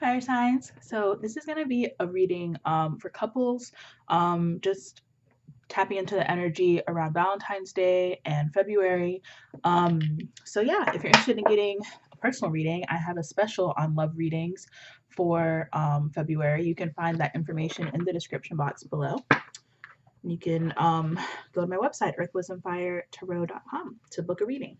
Fire signs. So this is going to be a reading for couples, just tapping into the energy around Valentine's Day and February. Um, so yeah, if you're interested in getting a personal reading, I have a special on love readings for February. You can find that information in the description box below. You can go to my website, earthwisdomfiretarot.com, to book a reading.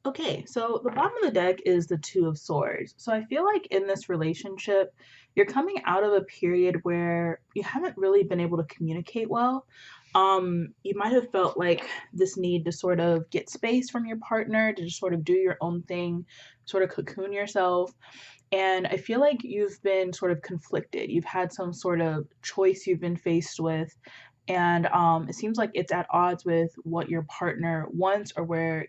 Okay, so the bottom of the deck is the Two of Swords. So I feel like in this relationship, you're coming out of a period where you haven't really been able to communicate well. You might have felt like this need to sort of get space from your partner, to just sort of do your own thing, sort of cocoon yourself. And I feel like you've been sort of conflicted. You've had some sort of choice you've been faced with. And it seems like it's at odds with what your partner wants or where,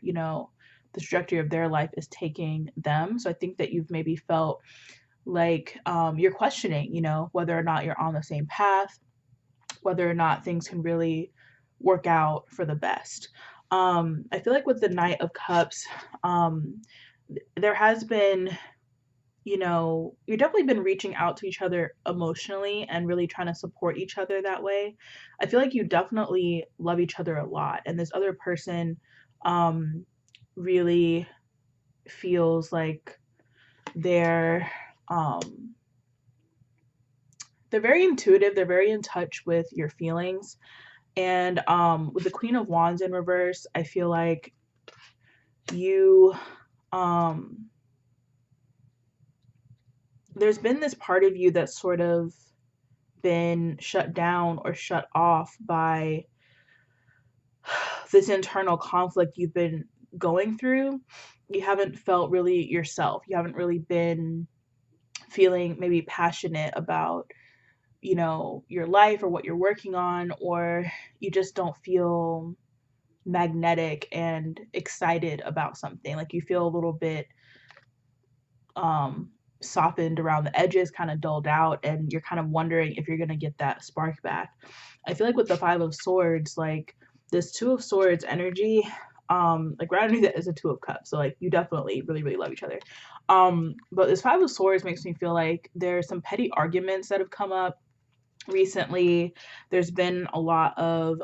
the trajectory of their life is taking them. So I think that you've maybe felt like you're questioning, whether or not you're on the same path, whether or not things can really work out for the best. I feel like with the Knight of Cups, there has been, you've definitely been reaching out to each other emotionally and really trying to support each other that way. I feel like you definitely love each other a lot, and this other person really feels like they're um they're very intuitive, they're very in touch with your feelings. And with the Queen of Wands in reverse, I feel like you um there's been this part of you that's sort of been shut down or shut off by this internal conflict you've been going through. You haven't felt really yourself. You haven't really been feeling maybe passionate about, your life or what you're working on, or you just don't feel magnetic and excited about something. Like you feel a little bit um softened around the edges, kind of dulled out, and you're kind of wondering if you're going to get that spark back. I feel like with the Five of Swords, like this Two of Swords energy, like right underneath it is a Two of Cups. So like you definitely really, really love each other. But this Five of Swords makes me feel like there's some petty arguments that have come up recently. There's been a lot of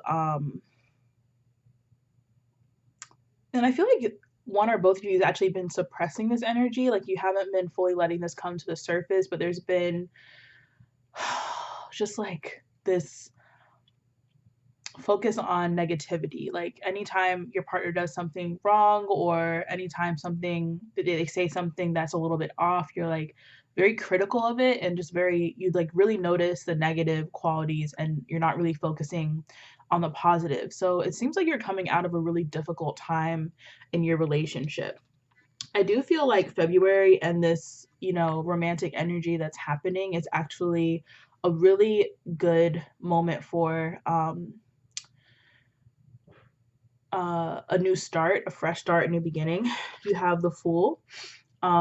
and I feel like one or both of you has actually been suppressing this energy. Like you haven't been fully letting this come to the surface, but there's been just like this focus on negativity. Like anytime your partner does something wrong, or anytime they say something that's a little bit off, you're like very critical of it, and just you like really notice the negative qualities, and you're not really focusing on the positive. So it seems like you're coming out of a really difficult time in your relationship. I do feel like February and this, romantic energy that's happening is actually a really good moment for a new start, a fresh start, a new beginning. You have the Fool,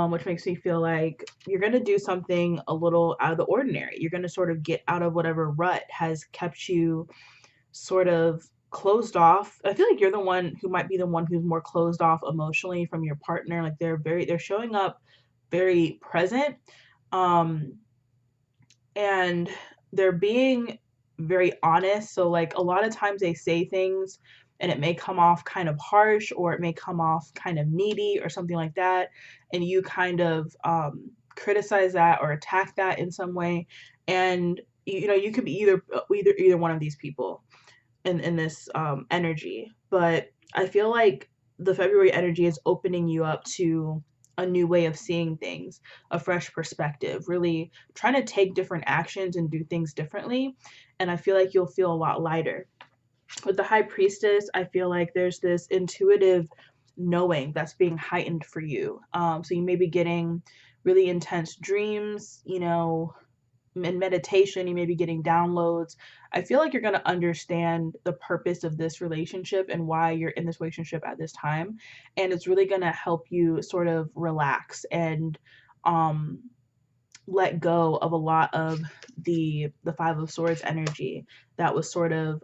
which makes me feel like you're going to do something a little out of the ordinary. You're going to sort of get out of whatever rut has kept you sort of closed off. I feel like you're the one who might be the one who's more closed off emotionally from your partner. Like they're showing up very present, um and they're being very honest. So like a lot of times they say things and it may come off kind of harsh, or it may come off kind of needy or something like that, and you kind of criticize that or attack that in some way, and you know, you could be either one of these people in this energy. But I feel like the February energy is opening you up to a new way of seeing things, a fresh perspective, really trying to take different actions and do things differently. And I feel like you'll feel a lot lighter. With the High Priestess, I feel like there's this intuitive knowing that's being heightened for you. So you may be getting really intense dreams, you know, in meditation, you may be getting downloads. I feel like you're going to understand the purpose of this relationship and why you're in this relationship at this time. And it's really going to help you sort of relax and um, let go of a lot of the Five of Swords energy that was sort of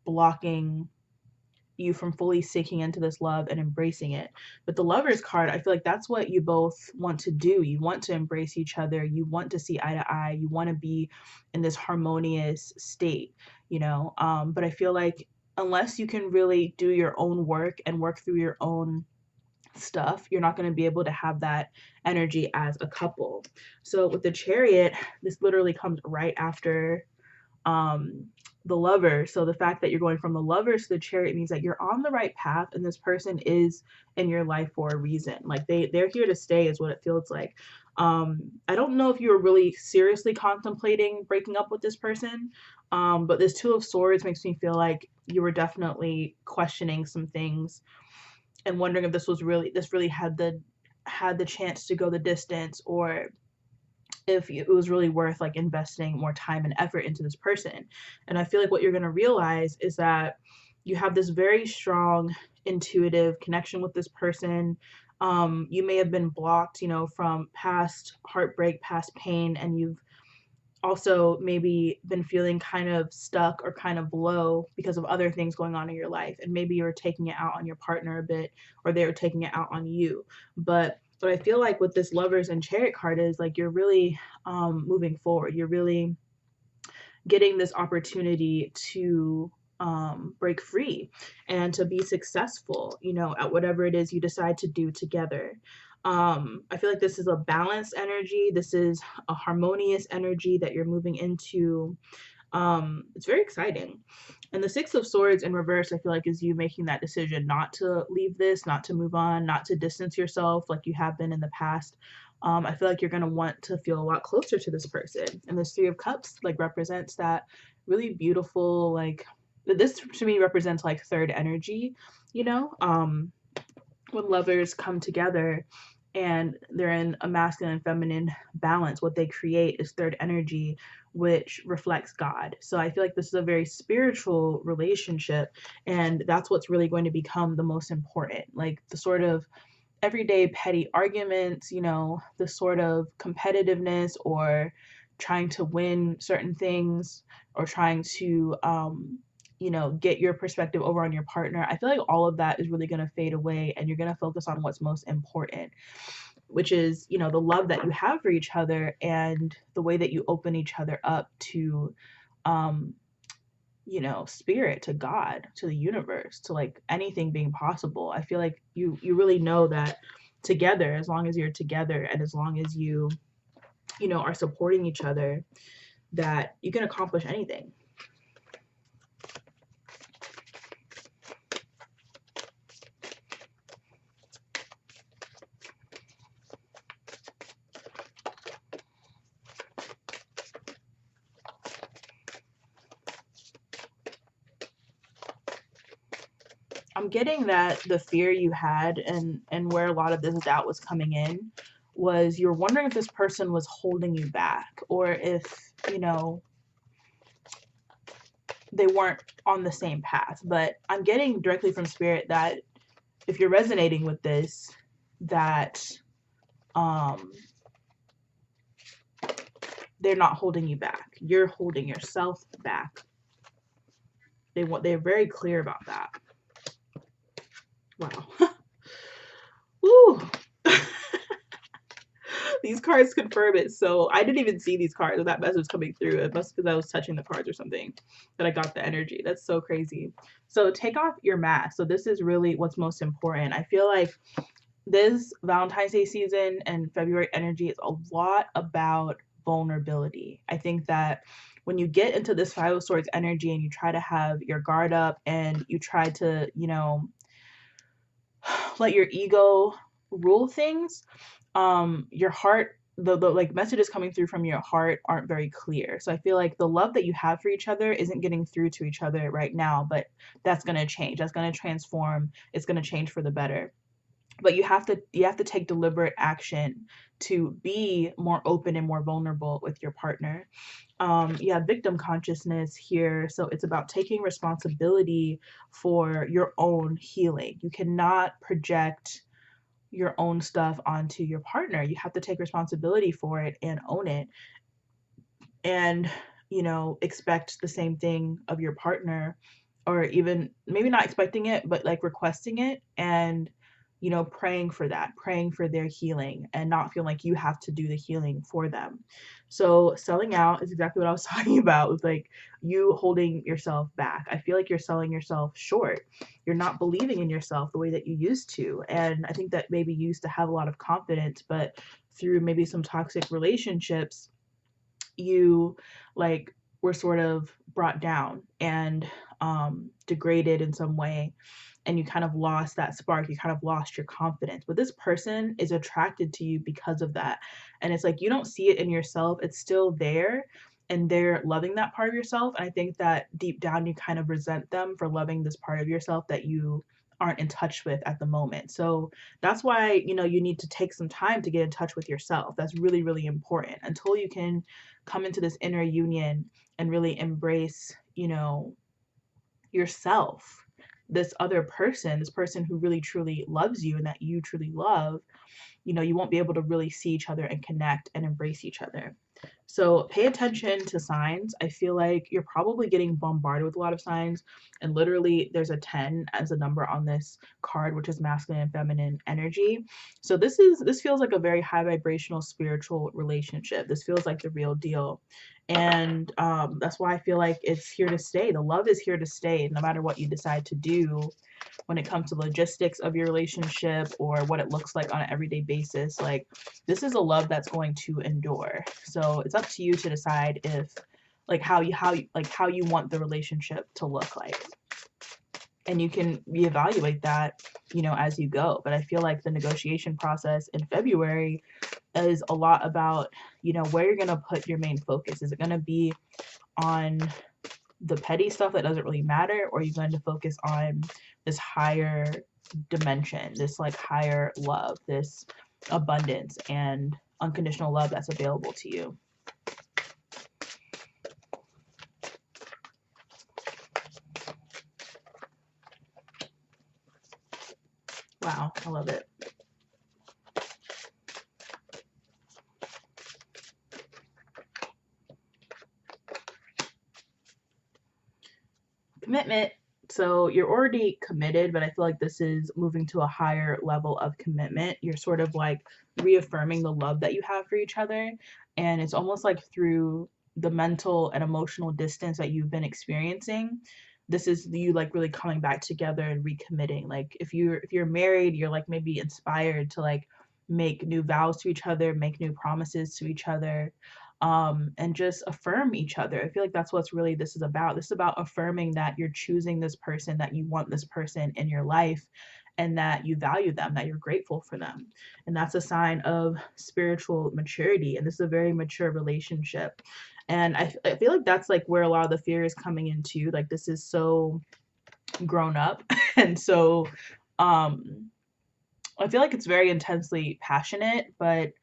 blocking you from fully sinking into this love and embracing it. But the Lovers card, I feel like that's what you both want to do. You want to embrace each other. You want to see eye to eye. You want to be in this harmonious state, you know. But I feel like unless you can really do your own work and work through your own stuff, you're not going to be able to have that energy as a couple. So with the Chariot, this literally comes right after um the Lover. So the fact that you're going from the Lovers to the Chariot means that you're on the right path, and this person is in your life for a reason. Like they're here to stay is what it feels like. I don't know if you were really seriously contemplating breaking up with this person, but this Two of Swords makes me feel like you were definitely questioning some things and wondering if this really had the chance to go the distance, or if it was really worth like investing more time and effort into this person. And I feel like what you're going to realize is that you have this very strong intuitive connection with this person. You may have been blocked, you know, from past heartbreak, past pain, and you've also maybe been feeling kind of stuck or kind of low because of other things going on in your life, and maybe you're taking it out on your partner a bit, or they're taking it out on you. But what I feel like with this Lovers and Chariot card is like you're really moving forward. You're really getting this opportunity to break free and to be successful, you know, at whatever it is you decide to do together. I feel like this is a balanced energy. This is a harmonious energy that you're moving into. It's very exciting. And the Six of Swords in reverse, I feel like, is you making that decision not to leave this, not to move on, not to distance yourself like you have been in the past. I feel like you're going to want to feel a lot closer to this person. And this Three of Cups, like, represents that really beautiful, like, this to me represents like third energy, you know? When lovers come together and they're in a masculine and feminine balance, what they create is third energy, which reflects God. So I feel like this is a very spiritual relationship, and that's what's really going to become the most important. Like the sort of everyday petty arguments, you know, the sort of competitiveness or trying to win certain things, or trying to you know, get your perspective over on your partner. I feel like all of that is really going to fade away, and you're going to focus on what's most important, which is, you know, the love that you have for each other and the way that you open each other up to you know, spirit, to God, to the universe, to like anything being possible. I feel like you really know that together, as long as you're together and as long as you know, are supporting each other, that you can accomplish anything. I'm getting that the fear you had, and where a lot of this doubt was coming in, was you're wondering if this person was holding you back, or if, you know, they weren't on the same path. But I'm getting directly from spirit that if you're resonating with this, that they're not holding you back. You're holding yourself back. They're very clear about that. Wow. Woo. These cards confirm it. So I didn't even see these cards when that message was coming through. It must because I was touching the cards or something that I got the energy. That's so crazy. So take off your mask. So this is really what's most important. I feel like this Valentine's Day season and February energy is a lot about vulnerability. I think that when you get into this Five of Swords energy and you try to have your guard up and you try to, let your ego rule things, your heart, the like messages coming through from your heart aren't very clear. So I feel like the love that you have for each other isn't getting through to each other right now, but that's going to change. That's going to transform. It's going to change for the better. But you have to take deliberate action to be more open and more vulnerable with your partner. You have victim consciousness here, so it's about taking responsibility for your own healing. You cannot project your own stuff onto your partner. You have to take responsibility for it and own it, and expect the same thing of your partner, or even maybe not expecting it, but like requesting it, and praying for that, praying for their healing, and not feeling like you have to do the healing for them. So selling out is exactly what I was talking about, with like you holding yourself back. I feel like you're selling yourself short. You're not believing in yourself the way that you used to, and I think that maybe you used to have a lot of confidence, but through maybe some toxic relationships, you like were sort of brought down and degraded in some way, and you kind of lost that spark, you kind of lost your confidence. But this person is attracted to you because of that, and it's like you don't see it in yourself, it's still there, and they're loving that part of yourself. And I think that deep down you kind of resent them for loving this part of yourself that you aren't in touch with at the moment. So that's why you need to take some time to get in touch with yourself. That's really, really important until you can come into this inner union and really embrace yourself. This other person, this person who really truly loves you and that you truly love, you won't be able to really see each other and connect and embrace each other. So pay attention to signs. I feel like you're probably getting bombarded with a lot of signs, and literally there's a 10 as a number on this card, which is masculine and feminine energy. So this feels like a very high vibrational spiritual relationship. This feels like the real deal. And that's why I feel like it's here to stay. The love is here to stay, no matter what you decide to do when it comes to logistics of your relationship or what it looks like on an everyday basis. Like, this is a love that's going to endure. So it's up to you to decide if like how you want the relationship to look like. And you can reevaluate that, as you go. But I feel like the negotiation process in February is a lot about, where you're going to put your main focus. Is it going to be on the petty stuff that doesn't really matter, or are you going to focus on this higher dimension, this like higher love, this abundance and unconditional love that's available to you? Wow, I love it. Commitment. So you're already committed, but I feel like this is moving to a higher level of commitment. You're sort of like reaffirming the love that you have for each other. And it's almost like through the mental and emotional distance that you've been experiencing, this is you like really coming back together and recommitting. Like if you're married, you're like maybe inspired to like make new vows to each other, make new promises to each other, and just affirm each other. I feel like that's what's really this is about. This is about affirming that you're choosing this person, that you want this person in your life, and that you value them, that you're grateful for them. And that's a sign of spiritual maturity. And this is a very mature relationship. And I feel like that's like where a lot of the fear is coming into. Like, this is so grown up. And so I feel like it's very intensely passionate, but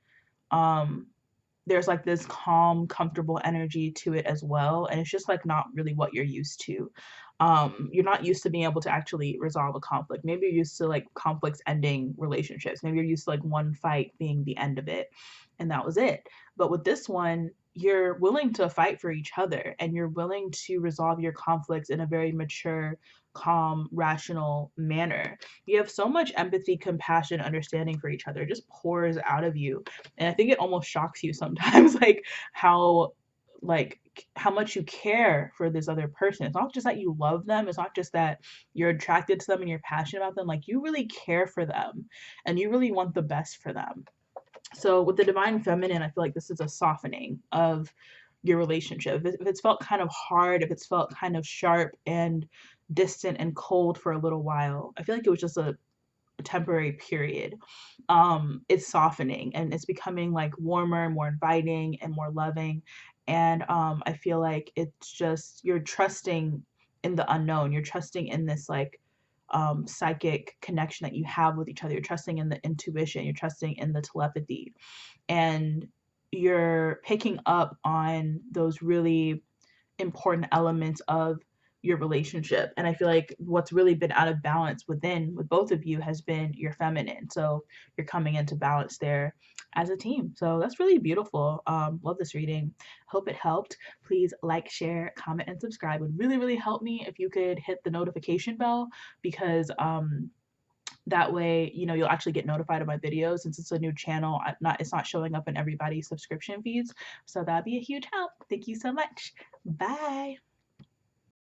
there's like this calm, comfortable energy to it as well. And it's just like not really what you're used to. You're not used to being able to actually resolve a conflict. Maybe you're used to like conflicts ending relationships. Maybe you're used to like one fight being the end of it, and that was it. But with this one, you're willing to fight for each other, and you're willing to resolve your conflicts in a very mature, calm, rational manner. You have so much empathy, compassion, understanding for each other. It just pours out of you. And I think it almost shocks you sometimes, how like how much you care for this other person. It's not just that you love them, it's not just that you're attracted to them and you're passionate about them. Like, you really care for them and you really want the best for them. So with the divine feminine, I feel like this is a softening of your relationship. If it's felt kind of hard, if it's felt kind of sharp and distant and cold for a little while, I feel like it was just a temporary period. It's softening and it's becoming like warmer, more inviting, and more loving. And I feel like it's just, you're trusting in the unknown. You're trusting in this like psychic connection that you have with each other. You're trusting in the intuition. You're trusting in the telepathy, and you're picking up on those really important elements of your relationship. And I feel like what's really been out of balance with both of you has been your feminine. So you're coming into balance there as a team. So that's really beautiful. Love this reading. Hope it helped. Please like, share, comment, and subscribe. It would really, really help me if you could hit the notification bell, because that way, you'll actually get notified of my videos. Since it's a new channel, it's not showing up in everybody's subscription feeds. So that'd be a huge help. Thank you so much. Bye.